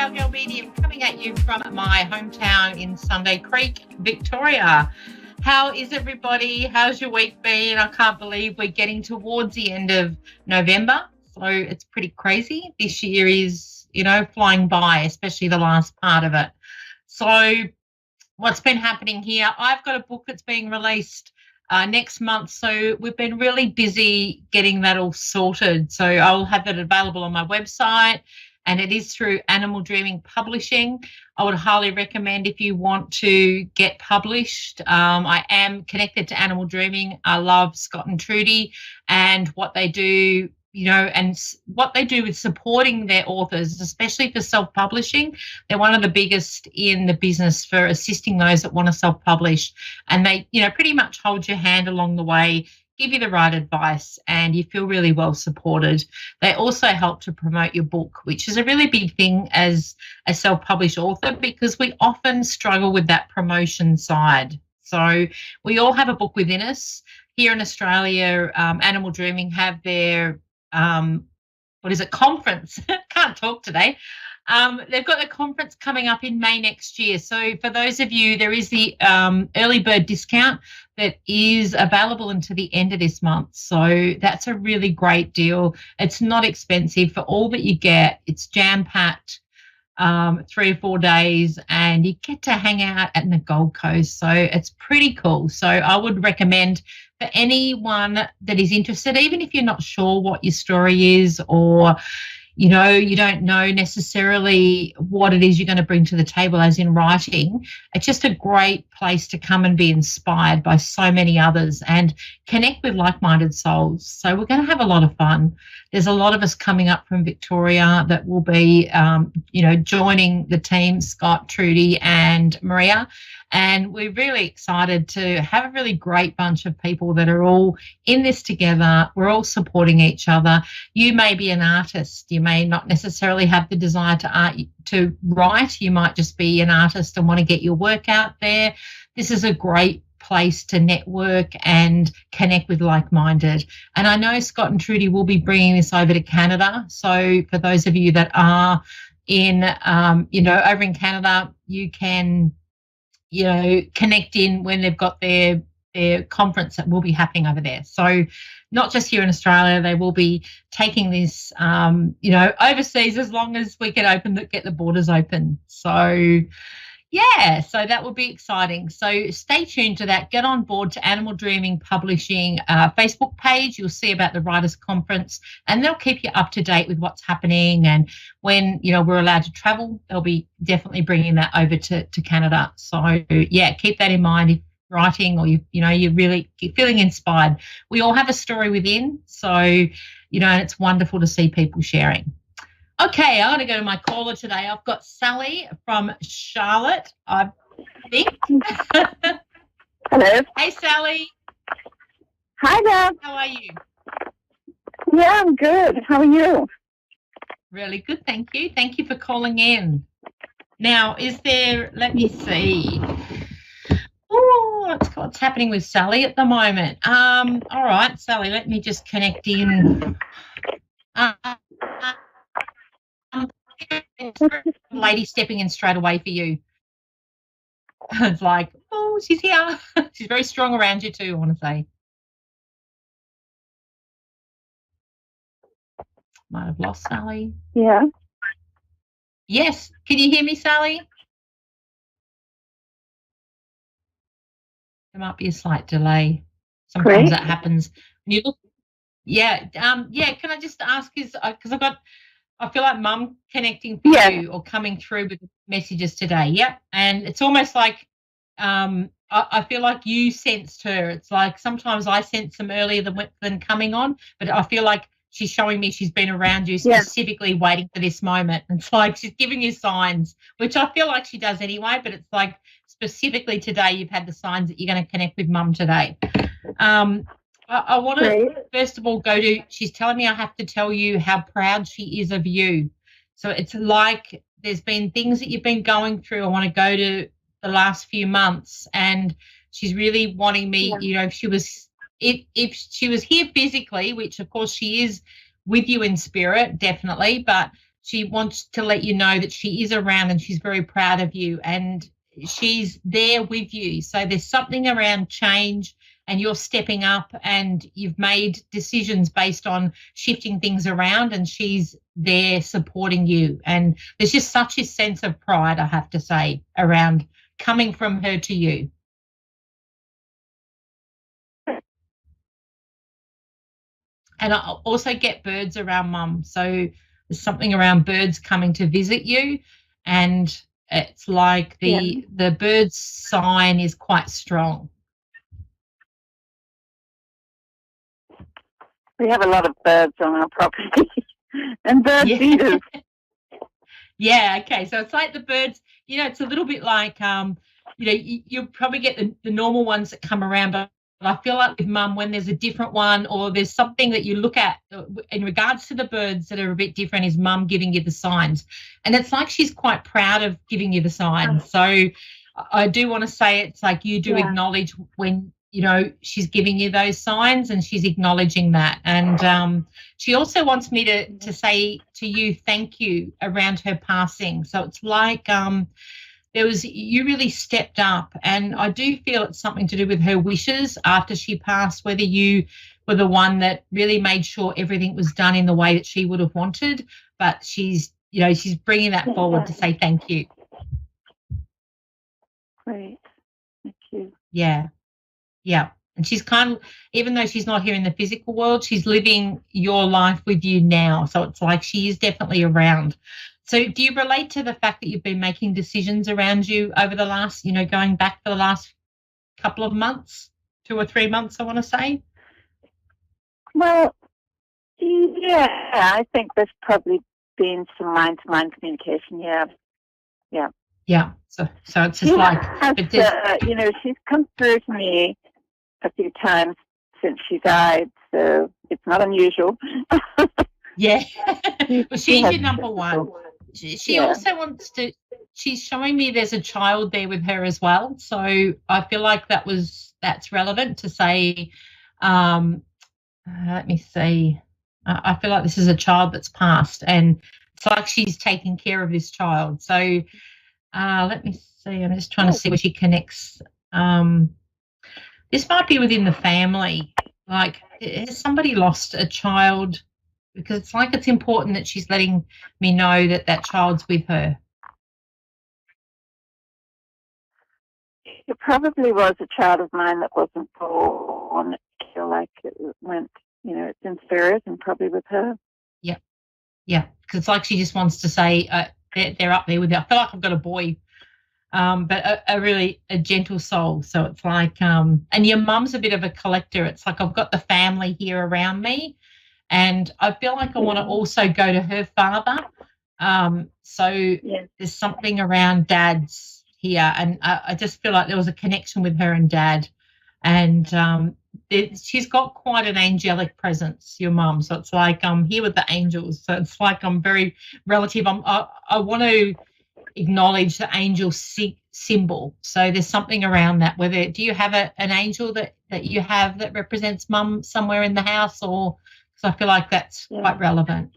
Cowgirl Medium, coming at you from my hometown in Sunday Creek, Victoria. How is everybody? How's your week been? I can't believe we're getting towards the end of November, so it's pretty crazy. This year is, flying by, especially the last part of it. So what's been happening here? I've got a book that's being released next month, so we've been really busy getting that all sorted. So I'll have it available on my website, and it is through Animal Dreaming Publishing. I would highly recommend if you want to get published. I am connected to Animal Dreaming. I love Scott and Trudy and what they do, and what they do with supporting their authors, especially for self-publishing. They're one of the biggest in the business for assisting those that want to self-publish, and they, pretty much hold your hand along the way, give you the right advice, and you feel really well supported. They also help to promote your book, which is a really big thing as a self-published author, because we often struggle with that promotion side. So we all have a book within us. Here in Australia, Animal Dreaming have their conference. Can't talk today. They've got a conference coming up in May next year. So for those of you, there is the early bird discount that is available until the end of this month. So that's a really great deal. It's not expensive for all that you get. It's jam-packed, 3 or 4 days, and you get to hang out at the Gold Coast. So it's pretty cool. So I would recommend for anyone that is interested, even if you're not sure what your story is, or you don't know necessarily what it is you're going to bring to the table, as in writing, it's just a great place to come and be inspired by so many others and connect with like-minded souls. So we're going to have a lot of fun. There's a lot of us coming up from Victoria that will be, joining the team, Scott, Trudy and Maria. And we're really excited to have a really great bunch of people that are all in this together. We're all supporting each other. You may be an artist. You may not necessarily have the desire to write. You might just be an artist and want to get your work out there. This is a great place to network and connect with like-minded. And I know Scott and Trudy will be bringing this over to Canada. So for those of you that are in, over in Canada, you can connect in when they've got their conference that will be happening over there. So not just here in Australia, they will be taking this, overseas, as long as we can get the borders open. So, yeah, so that will be exciting. So stay tuned to that. Get on board to Animal Dreaming Publishing Facebook page. You'll see about the Writers' Conference, and they'll keep you up to date with what's happening. And when, we're allowed to travel, they'll be definitely bringing that over to Canada. So, yeah, keep that in mind if writing or, you're really feeling inspired. We all have a story within. So, and it's wonderful to see people sharing. Okay, I'm going to go to my caller today. I've got Sally from Charlotte, I think. Hello. Hey, Sally. Hi, Deb. How are you? Yeah, I'm good. How are you? Really good, thank you. Thank you for calling in. Now, let me see. Oh, what's happening with Sally at the moment? All right, Sally, let me just connect in. Lady stepping in straight away for you. It's like, oh, she's here. She's very strong around you too, I want to say. Might have lost Sally. Yeah. Yes. Can you hear me, Sally? There might be a slight delay. Sometimes that happens. When you look. Yeah. Can I just ask, because I feel like Mum connecting for you or coming through with messages today. Yep. And it's almost like I feel like you sensed her. It's like sometimes I sense them earlier than coming on, but I feel like she's showing me she's been around you specifically waiting for this moment. It's like she's giving you signs, which I feel like she does anyway, but it's like specifically today you've had the signs that you're going to connect with Mum today. I want to, first of all, she's telling me I have to tell you how proud she is of you. So it's like there's been things that you've been going through. I want to go to the last few months, and she's really wanting me, if she was here physically, which of course she is with you in spirit, definitely, but she wants to let you know that she is around and she's very proud of you and she's there with you. So there's something around change and you're stepping up and you've made decisions based on shifting things around and she's there supporting you. And there's just such a sense of pride, I have to say, around coming from her to you. And I also get birds around Mum. So there's something around birds coming to visit you. And it's like the bird's sign is quite strong. We have a lot of birds on our property and bird feeders. Yeah, okay. So it's like the birds, it's a little bit like, you'll probably get the normal ones that come around, but I feel like with Mum, when there's a different one or there's something that you look at in regards to the birds that are a bit different, is Mum giving you the signs. And it's like she's quite proud of giving you the signs. So I do want to say it's like you do acknowledge when, she's giving you those signs and she's acknowledging that. And she also wants me to say to you thank you around her passing. So it's like you really stepped up, and I do feel it's something to do with her wishes after she passed, whether you were the one that really made sure everything was done in the way that she would have wanted, but she's bringing that forward to say thank you. Great. Thank you. Yeah. Yeah. And she's kind of, even though she's not here in the physical world, she's living your life with you now. So it's like she is definitely around. So do you relate to the fact that you've been making decisions around you over the last, going back for the last couple of months, 2 or 3 months, I want to say? Well, yeah, I think there's probably been some mind-to-mind communication, yeah. Yeah, so it's just like... she's come through to me a few times since she died, so it's not unusual. Yeah, well, she's your number one. She also wants to... She's showing me there's a child there with her as well, so I feel like that's relevant to say... let me see. I feel like this is a child that's passed, and it's like she's taking care of this child. So let me see. I'm just trying to see where she connects. This might be within the family. Like, has somebody lost a child? Because it's like it's important that she's letting me know that child's with her. It probably was a child of mine that wasn't born. I feel like it went, it's in spirit and probably with her. Yeah, because it's like she just wants to say they're up there with her. I feel like I've got a boy, but a really gentle soul. So it's like, and your mum's a bit of a collector. It's like I've got the family here around me, and I feel like I want to also go to her father. So there's something around Dad's here, and I just feel like there was a connection with her and Dad, and she's got quite an angelic presence, your mum. So it's like I'm here with the angels. So it's like I'm very relative. I want to acknowledge the angel symbol. So there's something around that. Do you have an angel that you have that represents Mum somewhere in the house, or because I feel like that's quite relevant.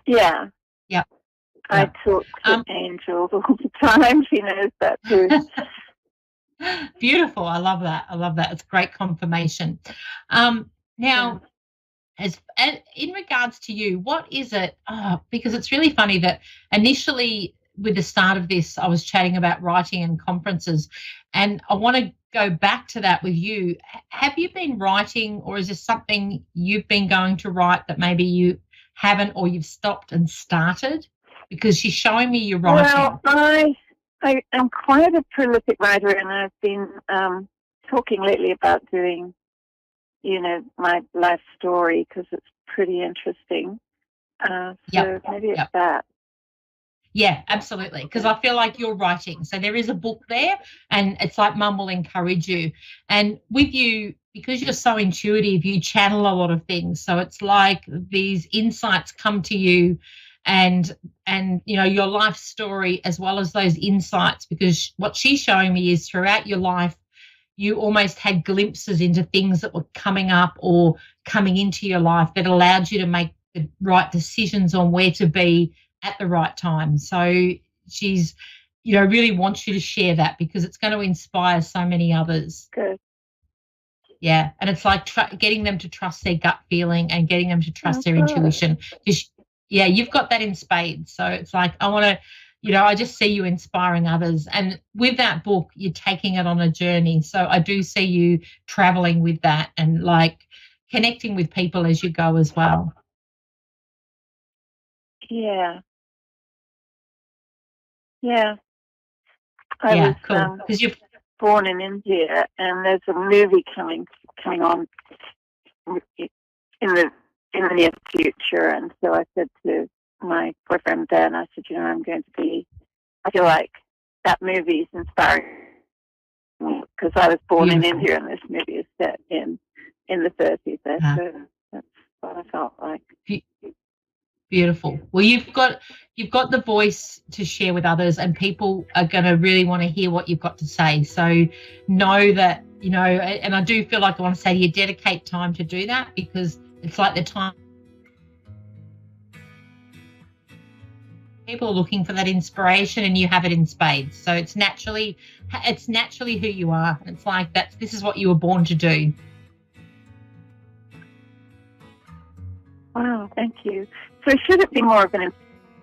Yeah. Yeah. I talk to angels all the time. She knows that too. Beautiful. I love that. It's great confirmation. Now, as in regards to you, what is it? Because it's really funny that initially with the start of this, I was chatting about writing and conferences, and I want to go back to that with you. Have you been writing, or is this something you've been going to write that maybe you haven't, or you've stopped and started? Because she's showing me you're writing. Well, I am quite a prolific writer, and I've been talking lately about doing, my life story because it's pretty interesting. Maybe it's that. Yeah, absolutely. Because I feel like you're writing. So there is a book there, and it's like Mum will encourage you. And with you, because you're so intuitive, you channel a lot of things. So it's like these insights come to you, and your life story as well as those insights, because what she's showing me is throughout your life you almost had glimpses into things that were coming up or coming into your life that allowed you to make the right decisions on where to be at the right time. So she's, really wants you to share that because it's going to inspire so many others. Good. Yeah, and it's like getting them to trust their gut feeling and getting them to trust their intuition. Because, you've got that in spades. So it's like I want to, I just see you inspiring others. And with that book, you're taking it on a journey. So I do see you traveling with that and like connecting with people as you go as well. Yeah. Yeah. Yeah, cool. Because you're born in India, and there's a movie coming on in the near future. And so I said to my boyfriend then, I said, I feel like that movie is inspiring me because I was born in India, and this movie is set in the 30s. So that's what I felt like. Beautiful. Well, you've got the voice to share with others, and people are going to really want to hear what you've got to say. So know that, and I do feel like I want to say to you, dedicate time to do that because it's like the time people are looking for that inspiration and you have it in spades. So it's naturally who you are. And it's like this is what you were born to do. Wow, thank you. So should it be more of an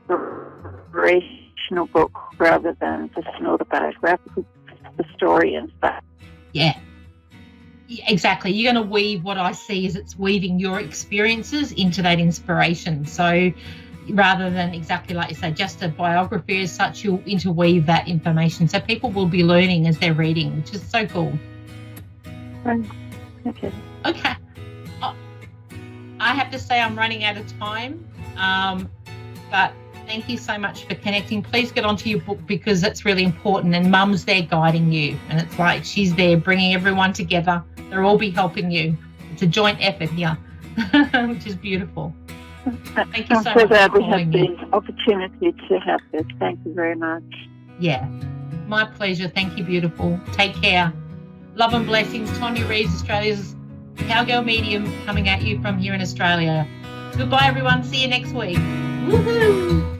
inspirational book rather than just an autobiographical, the story and stuff? Yeah, exactly. You're going to weave what I see is it's weaving your experiences into that inspiration. So rather than exactly like you say, just a biography as such, you'll interweave that information. So people will be learning as they're reading, which is so cool. Okay. I have to say I'm running out of time, but thank you so much for connecting. Please get onto your book because it's really important, and Mum's there guiding you, and it's like she's there bringing everyone together. They'll all be helping you. It's a joint effort here, which is beautiful. Thank you so much. I'm so glad we have the opportunity to have this. Thank you very much. Yeah, my pleasure. Thank you, beautiful. Take care. Love and blessings. Tonia Reeves, Australia's Cowgirl medium, coming at you from here in Australia. Goodbye, everyone. See you next week. Woohoo!